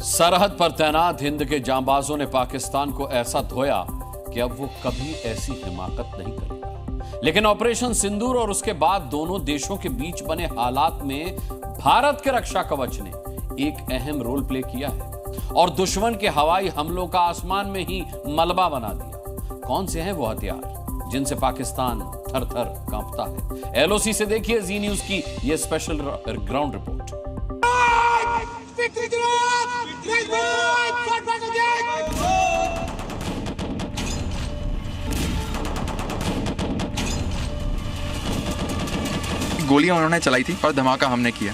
सरहद पर तैनात हिंद के जांबाजों ने पाकिस्तान को ऐसा धोया कि अब वो कभी ऐसी हिमाकत नहीं करेगा। लेकिन ऑपरेशन सिंदूर और उसके बाद दोनों देशों के बीच बने हालात में भारत के रक्षा कवच ने एक अहम रोल प्ले किया है और दुश्मन के हवाई हमलों का आसमान में ही मलबा बना दिया। कौन से हैं वो हथियार जिनसे पाकिस्तान थर थर कांपता है? एलओसी से देखिए जी न्यूज की यह स्पेशल ग्राउंड रिपोर्ट। गोलियां उन्होंने चलाई थी और धमाका हमने किया।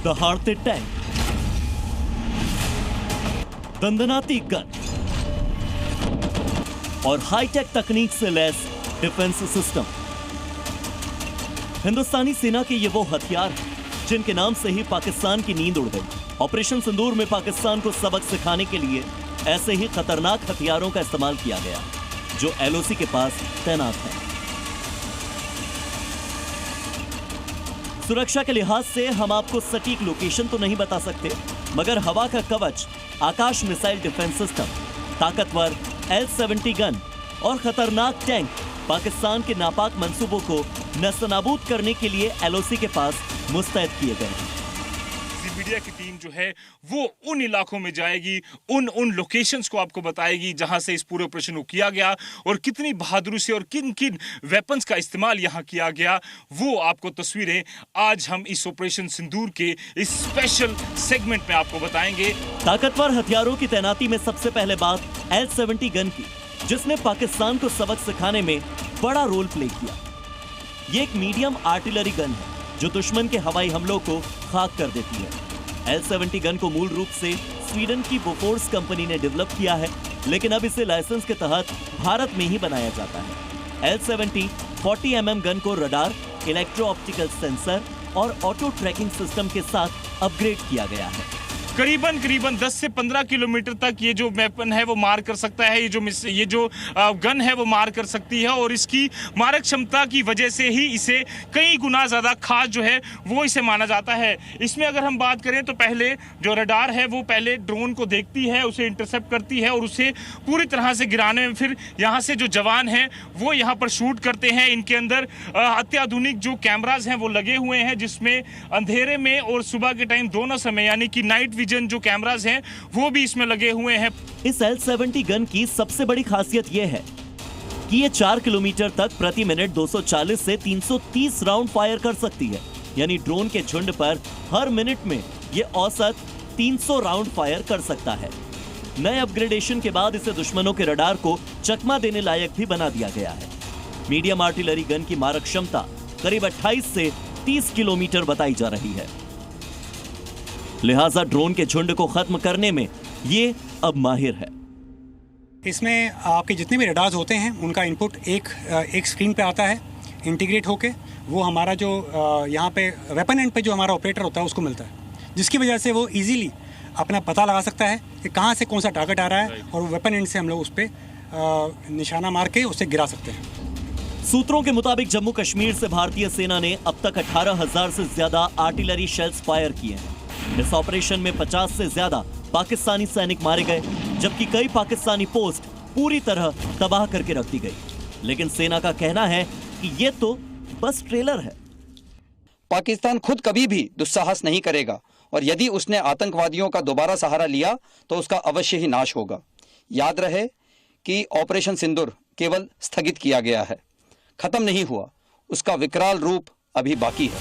दहाड़ते टैंक, दंदनाती गन और हाईटेक तकनीक से लैस डिफेंस सिस्टम। हिंदुस्तानी सेना के ये वो हथियार हैं जिनके नाम से ही पाकिस्तान की नींद उड़ गई। ऑपरेशन सिंदूर में पाकिस्तान को सबक सिखाने के लिए ऐसे ही खतरनाक हथियारों का इस्तेमाल किया गया जो एलओसी के पास तैनात हैं। सुरक्षा के लिहाज से हम आपको सटीक लोकेशन तो नहीं बता सकते, मगर हवा का कवच, आकाश मिसाइल डिफेंस सिस्टम, ताकतवर L-70 गन और खतरनाक टैंक पाकिस्तान के नापाक मंसूबों को नस्तनाबूद करने के लिए एलओसी के पास मुस्तैद किए गए हैं। मीडिया की टीम जो है वो उन इलाकों में जाएगी, उन लोकेशंस को आपको बताएगी जहां से इस पूरे ऑपरेशन को किया गया और कितनी बहादुरी से और किन किन वेपन्स का इस्तेमाल यहां किया गया, वो आपको तस्वीरें आज हम इस ऑपरेशन सिंदूर के इस स्पेशल सेगमेंट में आपको बताएंगे। ताकतवर हथियारों की तैनाती में सबसे पहले बात L-70 गन की, जिसने पाकिस्तान को सबक सिखाने में बड़ा रोल प्ले किया। ये एक मीडियम आर्टिलरी गन है जो दुश्मन के हवाई हमलों को खाक कर देती है। L-70 गन को मूल रूप से स्वीडन की बोफोर्स कंपनी ने डेवलप किया है, लेकिन अब इसे लाइसेंस के तहत भारत में ही बनाया जाता है। L-70 40 mm गन को रडार, इलेक्ट्रो ऑप्टिकल सेंसर और ऑटो ट्रैकिंग सिस्टम के साथ अपग्रेड किया गया है। करीबन 10 से 15 किलोमीटर तक ये जो वेपन है वो मार कर सकता है, ये जो गन है वो मार कर सकती है और इसकी मारक क्षमता की वजह से ही इसे कई गुना ज़्यादा खास जो है वो इसे माना जाता है। इसमें अगर हम बात करें तो पहले जो रडार है वो पहले ड्रोन को देखती है, उसे इंटरसेप्ट करती है और उसे पूरी तरह से गिराने में फिर यहाँ से जो जवान हैं वो यहाँ पर शूट करते हैं। इनके अंदर अत्याधुनिक जो कैमराज हैं वो लगे हुए हैं जिसमें अंधेरे में और सुबह के टाइम दोनों समय यानी कि नाइट विजन जो कैमरास हैं वो भी इसमें लगे हुए हैं। इस L-70 गन की सबसे बड़ी खासियत यह है कि ये 4 किलोमीटर तक प्रति मिनट 240 से 330 राउंड फायर कर सकती है, यानी ड्रोन के झुंड पर हर मिनट में ये औसत 300 राउंड फायर कर सकता है। नए अपग्रेडेशन के बाद इसे दुश्मनों के रडार को चकमा देने लायक भी बना दिया गया है। मीडियम आर्टिलरी गन की मारक क्षमता करीब 28 से 30 किलोमीटर बताई जा रही है, लिहाजा ड्रोन के झुंड को खत्म करने में ये अब माहिर है। इसमें आपके जितने भी रडार्स होते हैं उनका इनपुट एक स्क्रीन पे आता है इंटीग्रेट होके, वो हमारा जो यहाँ पे वेपन एंड पे जो हमारा ऑपरेटर होता है उसको मिलता है, जिसकी वजह से वो इजीली अपना पता लगा सकता है कि कहाँ से कौन सा टारगेट आ रहा है और वेपन एंड से हम लोग उस पर निशाना मार के उसे गिरा सकते हैं। सूत्रों के मुताबिक जम्मू कश्मीर से भारतीय सेना ने अब तक 18,000 से ज्यादा आर्टिलरी शेल्स फायर किए हैं। इस ऑपरेशन में 50 से ज्यादा पाकिस्तानी सैनिक मारे गए, जबकि कई पाकिस्तानी पोस्ट पूरी तरह तबाह करके रख दी गई। लेकिन सेना का कहना है कि ये तो बस ट्रेलर है। पाकिस्तान खुद कभी भी दुस्साहस नहीं करेगा और यदि उसने आतंकवादियों का दोबारा सहारा लिया तो उसका अवश्य ही नाश होगा। याद रहे कि ऑपरेशन सिंदूर केवल स्थगित किया गया है, खत्म नहीं हुआ, उसका विकराल रूप अभी बाकी है।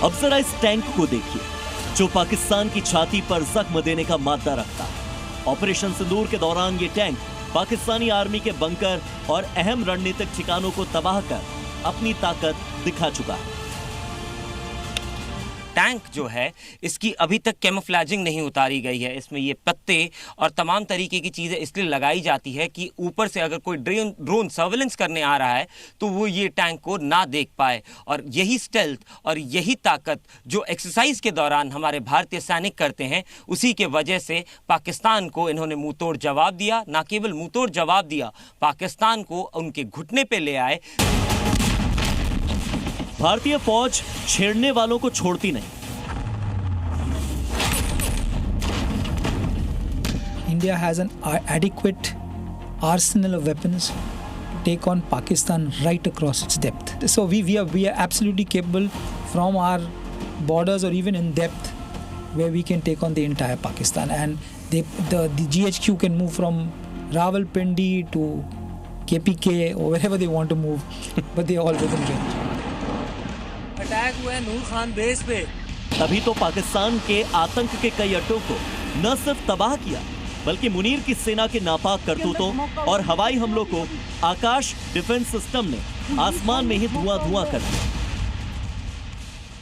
अब जरा इस टैंक को देखिए जो पाकिस्तान की छाती पर जख्म देने का मादा रखता है। ऑपरेशन सिंदूर के दौरान ये टैंक पाकिस्तानी आर्मी के बंकर और अहम रणनीतिक ठिकानों को तबाह कर अपनी ताकत दिखा चुका है। टैंक जो है इसकी अभी तक कैमोफ्लेजिंग नहीं उतारी गई है। इसमें ये पत्ते और तमाम तरीके की चीज़ें इसलिए लगाई जाती है कि ऊपर से अगर कोई ड्रोन सर्वेलेंस करने आ रहा है तो वो ये टैंक को ना देख पाए। और यही स्टेल्थ और यही ताकत जो एक्सरसाइज के दौरान हमारे भारतीय सैनिक करते हैं, उसी के वजह से पाकिस्तान को इन्होंने मुंहतोड़ जवाब दिया। ना केवल मुंहतोड़ जवाब दिया, पाकिस्तान को उनके घुटने पे ले आए। भारतीय फौज छेड़ने वालों को छोड़ती नहीं। India has an adequate arsenal of weapons to take on Pakistan right across its depth. So we are absolutely capable from our borders or even in depth where we can take on the entire Pakistan. And the GHQ can move from Rawalpindi to KPK or wherever they want to move, but they are all within range. Attack हुआ है नूर Khan base पे। तभी तो पाकिस्तान के आतंक के कई अड्डों को न सिर्फ तबाह किया, बल्कि मुनीर की सेना के नापाक करतूतों और हवाई हमलों को आकाश डिफेंस सिस्टम ने आसमान में ही धुआं कर दिया।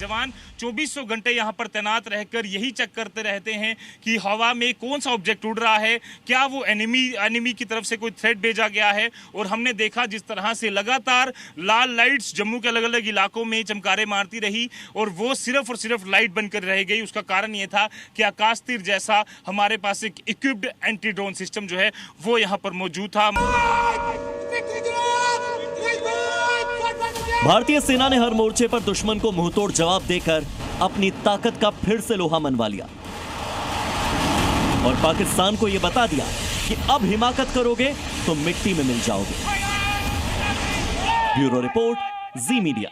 जवान 2400 घंटे यहाँ पर तैनात रहकर यही चेक करते रहते हैं कि हवा में कौन सा ऑब्जेक्ट उड़ रहा है, क्या वो एनिमी की तरफ से कोई थ्रेट भेजा गया है। और हमने देखा जिस तरह से लगातार लाल लाइट्स जम्मू के अलग अलग इलाकों में चमकारे मारती रही और वो सिर्फ और सिर्फ लाइट बनकर रह गई। उसका कारण ये था कि आकाश तीर जैसा हमारे पास एक इक्विप्ड एंटी ड्रोन सिस्टम जो है वो यहाँ पर मौजूद था। भारतीय सेना ने हर मोर्चे पर दुश्मन को मुंहतोड़ जवाब देकर अपनी ताकत का फिर से लोहा मनवा लिया और पाकिस्तान को यह बता दिया कि अब हिमाकत करोगे तो मिट्टी में मिल जाओगे। ब्यूरो रिपोर्ट, जी मीडिया।